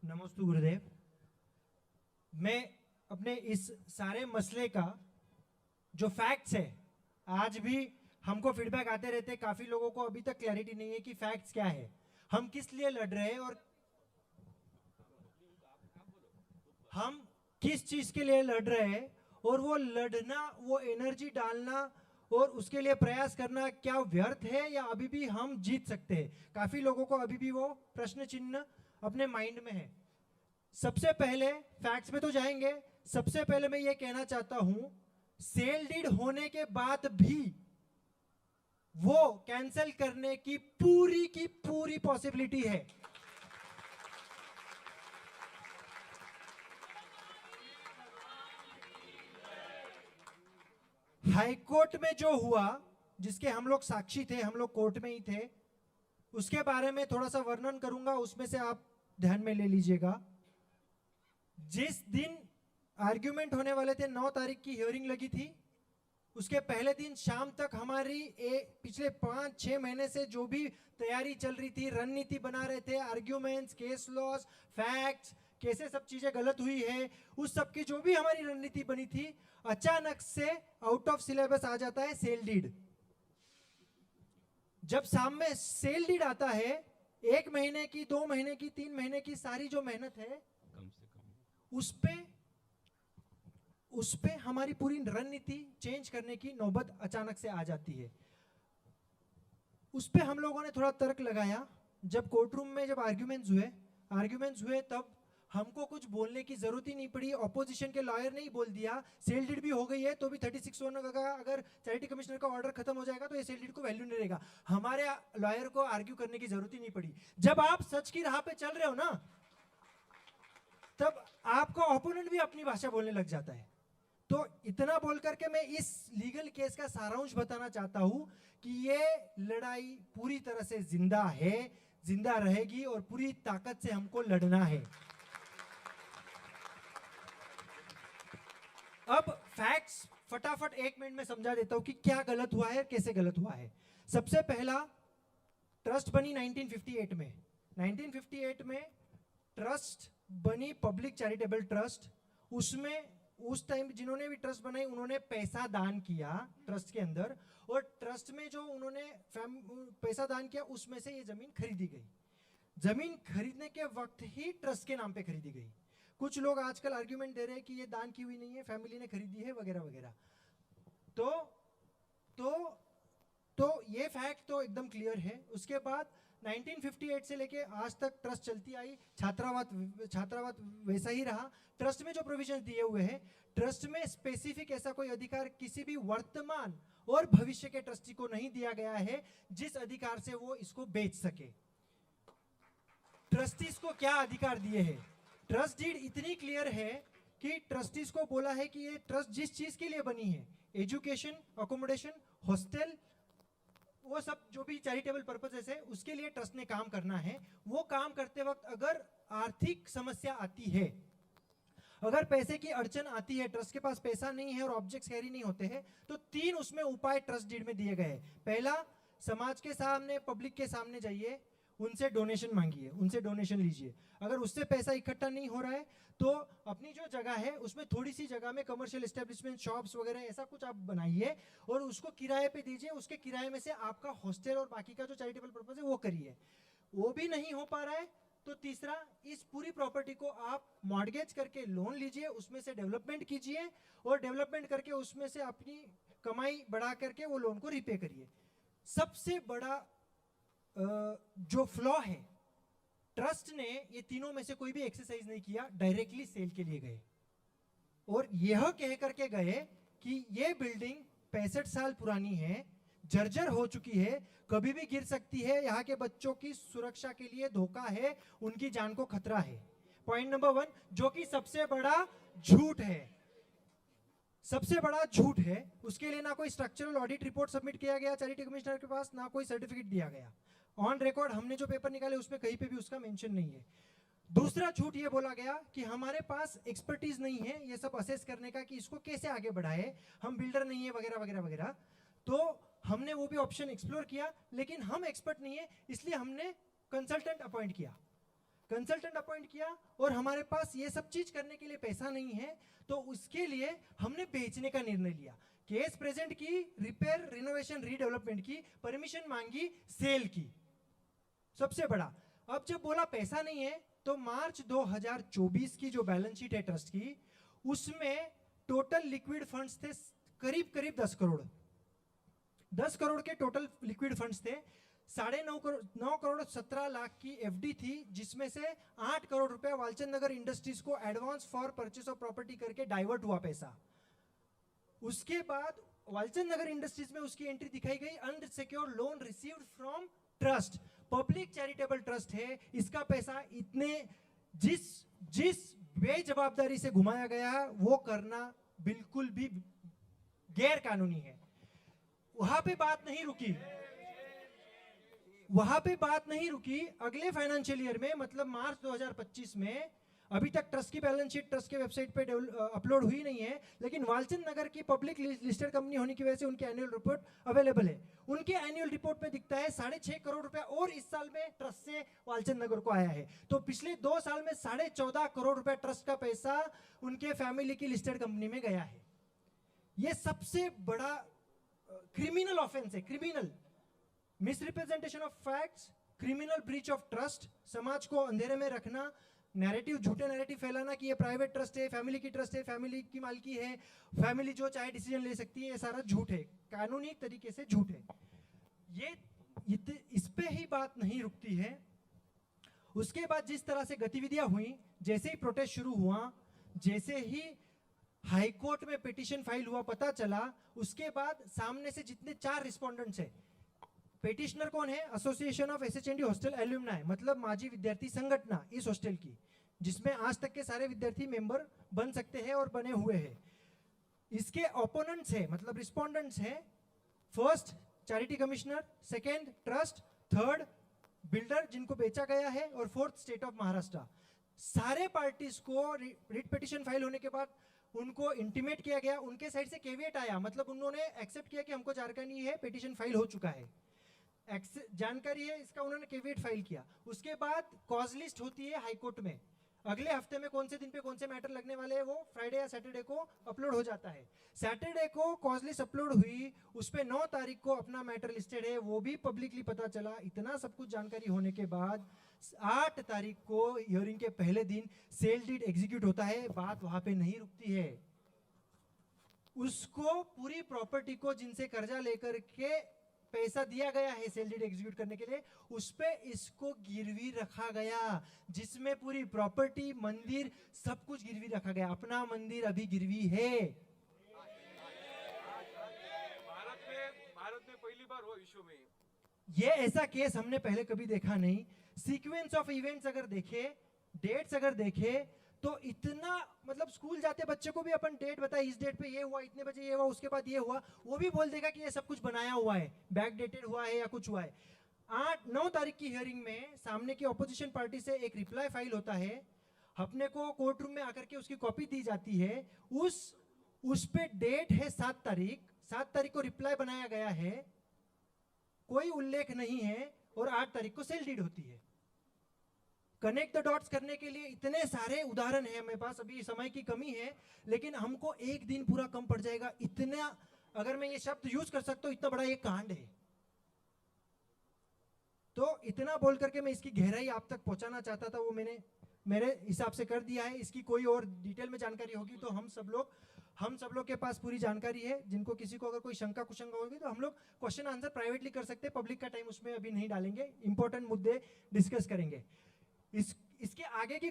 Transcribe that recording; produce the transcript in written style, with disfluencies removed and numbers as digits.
नमस्ते गुरुदेव। मैं अपने इस सारे मसले का जो फैक्ट्स है, आज भी हमको फीडबैक आते रहते, काफी लोगों को अभी तक क्लैरिटी नहीं है कि फैक्ट्स क्या है, हम किस लिए लड़ रहे हैं और हम किस चीज के लिए लड़ रहे हैं, और वो लड़ना, वो एनर्जी डालना और उसके लिए प्रयास करना क्या व्यर्थ है या अभी भी हम जीत सकते हैं। काफी लोगों को अभी भी वो प्रश्न चिन्ह अपने माइंड में है। सबसे पहले फैक्ट्स में तो जाएंगे। सबसे पहले मैं ये कहना चाहता हूं, सेल डीड होने के बाद भी वो कैंसिल करने की पूरी पॉसिबिलिटी है। हाई कोर्ट में जो हुआ, जिसके हम लोग साक्षी थे, हम लोग कोर्ट में ही थे, उसके बारे में थोड़ा सा वर्णन करूंगा, उसमें से आप ध्यान में ले लीजिएगा। जिस दिन आर्ग्यूमेंट होने वाले थे, 9 तारीख की हियरिंग लगी थी, उसके पहले दिन शाम तक हमारी पिछले 5-6 महीने से जो भी तैयारी चल रही थी, रणनीति बना रहे थे, आर्ग्यूमेंट्स, केस लॉस, फैक्ट्स, कैसे सब चीजें गलत हुई है, उस सब की जो भी हमारी रणनीति बनी थी, अचानक से आउट ऑफ सिलेबस आ जाता है सेल डीड। जब सामने सेल डीड आता है, 1 महीने की, 2 महीने की, 3 महीने की सारी जो मेहनत है, कम से कम उस पे हमारी पूरी रणनीति चेंज करने की नौबत अचानक से आ जाती है। उस पे हम लोगों ने थोड़ा तर्क लगाया। जब कोर्ट रूम में जब आर्ग्यूमेंट्स हुए तब हमको कुछ बोलने की जरूरत ही नहीं पड़ी। ऑपोजिशन के लॉयर ने ही बोल दिया, सेल डीड भी हो गई है तो भी 36(1) का अगर चैरिटी कमिश्नर का ऑर्डर खत्म हो जाएगा तो ये सेल डीड को वैल्यू नहीं रहेगा। हमारे लॉयर को आर्ग्यू करने की जरूरत ही नहीं पड़ी। जब आप सच की राह पे चल रहे हो ना, तब आपका ओपोनेंट भी अपनी भाषा बोलने लग जाता है। तो इतना बोल करके मैं इस लीगल केस का सारांश बताना चाहता हूं कि ये लड़ाई पूरी तरह से जिंदा है, जिंदा रहेगी और पूरी ताकत से हमको लड़ना है। अब फैक्ट्स फटाफट 1 मिनट में समझा देता हूं कि क्या गलत हुआ है, कैसे गलत हुआ है। सबसे पहला, ट्रस्ट बनी 1958 में। 1958 में ट्रस्ट बनी, पब्लिक चैरिटेबल ट्रस्ट। उसमें उस टाइम जिन्होंने भी ट्रस्ट बनाई, उन्होंने पैसा दान किया ट्रस्ट के अंदर, और ट्रस्ट में जो उन्होंने पैसा दान किया उसमें से ये जमीन खरीदी गई। जमीन खरीदने के वक्त ही ट्रस्ट के नाम पे खरीदी गई। कुछ लोग आजकल आर्ग्यूमेंट दे रहे हैं कि ये दान की हुई नहीं है, फैमिली ने खरीदी है, वगैरह वगैरह। तो ये फैक्ट तो एकदम क्लियर है। उसके बाद 1958 से लेके आज तक ट्रस्ट चलती आई। छात्रावास वैसा ही रहा। ट्रस्ट में जो प्रोविजन दिए हुए हैं, ट्रस्ट में स्पेसिफिक ऐसा कोई अधिकार किसी भी वर्तमान और भविष्य के ट्रस्टी को नहीं दिया गया है जिस अधिकार से वो इसको बेच सके। ट्रस्टीज को क्या अधिकार दिए हैं? ट्रस्ट डीड इतनी क्लियर है कि ट्रस्टीज को बोला है कि ये ट्रस्ट जिस चीज के लिए बनी है, एजुकेशन, अकोमोडेशन, हॉस्टल, वो सब जो भी चैरिटेबल पर्पसेस है, उसके लिए ट्रस्ट ने काम करना है। वो काम करते वक्त अगर आर्थिक समस्या आती है, अगर पैसे की अड़चन आती है, ट्रस्ट के पास पैसा नहीं है और ऑब्जेक्ट्स कैरी नहीं होते हैं, तो 3 उसमें उपाय ट्रस्ट डीड में दिए गए। पहला, समाज के सामने, पब्लिक के सामने जाइए, उनसे डोनेशन मांगिए, उनसे डोनेशन लीजिए। अगर उससे पैसा इकट्ठा नहीं हो रहा है तो अपनी जो जगह है उसमें थोड़ी सी जगह में कमर्शियल एस्टेब्लिशमेंट, शॉप्स वगैरह ऐसा कुछ आप बनाइए और उसको किराए पे दीजिए। उसके किराए में से आपका हॉस्टल और बाकी का जो चैरिटेबल पर्पस है वो करिए। वो भी नहीं हो पा रहा है तो तीसरा, इस पूरी प्रॉपर्टी को आप मॉर्गेज करके लोन लीजिए, उसमें से डेवलपमेंट कीजिए और डेवलपमेंट करके उसमें से अपनी कमाई बढ़ा करके वो लोन को रिपे करिए। सबसे बड़ा जो फ्लॉ है, ट्रस्ट ने ये तीनों में से कोई भी एक्सरसाइज नहीं किया, डायरेक्टली सेल के लिए गए और यह कह करके गए कि ये बिल्डिंग 65 साल पुरानी है, जर्जर हो चुकी है, कभी भी गिर सकती है, यहाँ के बच्चों की सुरक्षा के लिए धोखा है, उनकी जान को खतरा है। पॉइंट नंबर 1, जो कि सबसे बड़ा झूठ है, सबसे बड़ा झूठ है। उसके लिए ना कोई स्ट्रक्चरल ऑडिट रिपोर्ट सबमिट किया गया चैरिटी कमिश्नर के पास, ना कोई सर्टिफिकेट दिया गया। ऑन रिकॉर्ड हमने जो पेपर निकाले उसमें कहीं पे भी उसका मेंशन नहीं है। दूसरा झूठ ये बोला गया कि हमारे पास एक्सपर्टीज नहीं है ये सब असेस करने का कि इसको कैसे आगे बढ़ाए, हम बिल्डर नहीं है, वगैरह वगैरह वगैरह। तो हमने वो भी ऑप्शन एक्सप्लोर किया, लेकिन हम एक्सपर्ट नहीं है इसलिए हमने कंसल्टेंट अपॉइंट किया। कंसल्टेंट अपॉइंट किया और हमारे पास ये सब चीज करने के लिए पैसा नहीं है, तो उसके लिए हमने बेचने का निर्णय लिया। केस प्रेजेंट की, रिपेयर, रिनोवेशन, रीडेवलपमेंट की, परमिशन मांगी, सेल की, सबसे बड़ा। अब जब बोला पैसा नहीं है, तो मार्च 2024 की जो बैलेंस शीट है ट्रस्ट की, उसमें टोटल लिक्विड फंड्स थे करीब करीब 10 करोड़। 10 करोड़ के टोटल लिक्विड फंड्स थे। 9.5 करोड़ 17 लाख की एफडी थी, जिसमें से 8 करोड़ रुपया वालचंद नगर इंडस्ट्रीज को advance for purchase of property करके डाइवर्ट हुआ पैसा। उसके बाद वालचंद नगर इंडस्ट्रीज में उसकी एंट्री दिखाई गई, unsecured loan received from trust, public charitable trust है, इसका पैसा इतने जिस बेजवाबदारी से घुमाया गया है, वो करना बिल्कुल भी गैर कानूनी है। वहां पे बात नहीं रुकी, अगले फाइनेंशियल ईयर में, मतलब मार्च 2025 में, अभी तक ट्रस्ट की बैलेंस शीट ट्रस्ट के वेबसाइट पे अपलोड हुई नहीं है, लेकिन वालचंद नगर की पब्लिक लिस्टेड कंपनी होने की वजह से उनकी एनुअल रिपोर्ट अवेलेबल है। उनके एनुअल रिपोर्ट में दिखता है 6.5 करोड़ रुपया और इस साल में ट्रस्ट से वालचंद नगर को आया है। तो पिछले 2 साल में 14.5 करोड़ रुपया ट्रस्ट का पैसा उनके फैमिली की लिस्टेड कंपनी में गया है। यह सबसे बड़ा क्रिमिनल ऑफेंस है, criminal misrepresentation of facts, criminal breach of trust, समाज को अंधेरे में रखना, नैरेटिव, झूठे नैरेटिव फैलाना कि ये प्राइवेट ट्रस्ट है, फैमिली की ट्रस्ट है, फैमिली की मालकी है, फैमिली जो चाहे डिसीजन ले सकती है, ये सारा झूठ है, कानूनी तरीके से झूठ है। ये इस पे ही बात नहीं रुकती है। उसके बाद जिस तरह से गतिविधियां हुई, जैसे ही प्रोटेस्ट शुरू हुआ, जैसे ही हाईकोर्ट में पिटीशन फाइल हुआ, पता चला, उसके बाद सामने से जितने 4 रिस्पोंडेंट्स है, पेटिशनर कौन है? एसोसिएशन ऑफ एसएचएनडी हॉस्टल एल्यूमनाई, मतलब माजी विद्यार्थी संगठन इस हॉस्टल की, जिसमें आज तक के सारे विद्यार्थी मेंबर बन सकते हैं और बने हुए हैं। इसके ओपोनेंट्स है, मतलब रिस्पोंडेंट्स है, first charity commissioner, second trust, third builder जिनको बेचा गया है, और फोर्थ स्टेट ऑफ महाराष्ट्र। सारे पार्टीज को रिट पिटीशन फाइल होने के बाद उनको इंटीमेट किया गया, उनके साइड से केविएट आया, मतलब उन्होंने एक्सेप्ट किया कि हमको जानकारी है, पिटीशन फाइल हो चुका है, जानकारी है, इसका उन्होंने केविएट फाइल किया। उसके बाद कॉज लिस्ट होती है हाईकोर्ट में, अगले हफ्ते में कौन से दिन पे कौन से मैटर लगने वाले हैं, वो फ्राइडे या सैटरडे को अपलोड हो जाता है। सैटरडे को कॉज लिस्ट अपलोड हुई, उस पे 9 तारीख को अपना मैटर लिस्टेड है, वो भी पब्लिकली पता चला। इतना सब कुछ जानकारी होने के बाद 8 तारीख को हियरिंग के पहले दिन सेल डीड एग्जीक्यूट होता है। बात वहां पे नहीं रुकती है, उसको पूरी प्रॉपर्टी को जिनसे कर्जा लेकर के पैसा दिया गया है सेल डीड एग्जीक्यूट करने के लिए, उस पे इसको गिरवी रखा गया, जिसमें पूरी प्रॉपर्टी, मंदिर, सब कुछ गिरवी रखा गया। अपना मंदिर अभी गिरवी है। भारत में पहली बार हुआ विश्व में। ये ऐसा केस हमने पहले कभी देखा नहीं। सीक्वेंस ऑफ इवेंट्स अगर देखे, डेट्स अगर देखे, तो इतना, मतलब स्कूल जाते बच्चे को भी अपन डेट बताए, इस डेट पे ये हुआ, इतने बजे ये हुआ, उसके बाद ये हुआ, वो भी बोल देगा कि ये सब कुछ बनाया हुआ है, बैक डेटेड हुआ है या कुछ हुआ है। 8-9 तारीख की हियरिंग में सामने की ऑपोजिशन पार्टी से एक रिप्लाई फाइल होता है, अपने को कोर्ट रूम में आकर के उसकी कॉपी दी जाती है। उस पे डेट है 7 तारीख, 7 तारीख को रिप्लाई बनाया गया है, कोई उल्लेख नहीं है, और 8 तारीख को सेल डीड होती है। कनेक्ट द डॉट्स करने के लिए इतने सारे उदाहरण हैं मेरे पास, अभी समय की कमी है, लेकिन हमको एक दिन पूरा कम पड़ जाएगा। इतना, अगर मैं ये शब्द यूज कर सकता हूं, इतना बड़ा ये कांड है। तो इतना बोल करके मैं इसकी गहराई आप तक पहुंचाना चाहता था, वो मैंने मेरे हिसाब से कर दिया है। इसकी कोई और डिटेल में जानकारी होगी तो हम सब लोग के पास पूरी जानकारी है। जिनको किसी को अगर कोई शंका कुशंका होगी तो हम लोग क्वेश्चन आंसर प्राइवेटली कर सकते हैं, पब्लिक का टाइम उसमें अभी नहीं डालेंगे, इंपॉर्टेंट मुद्दे डिस्कस करेंगे। इसके आगे की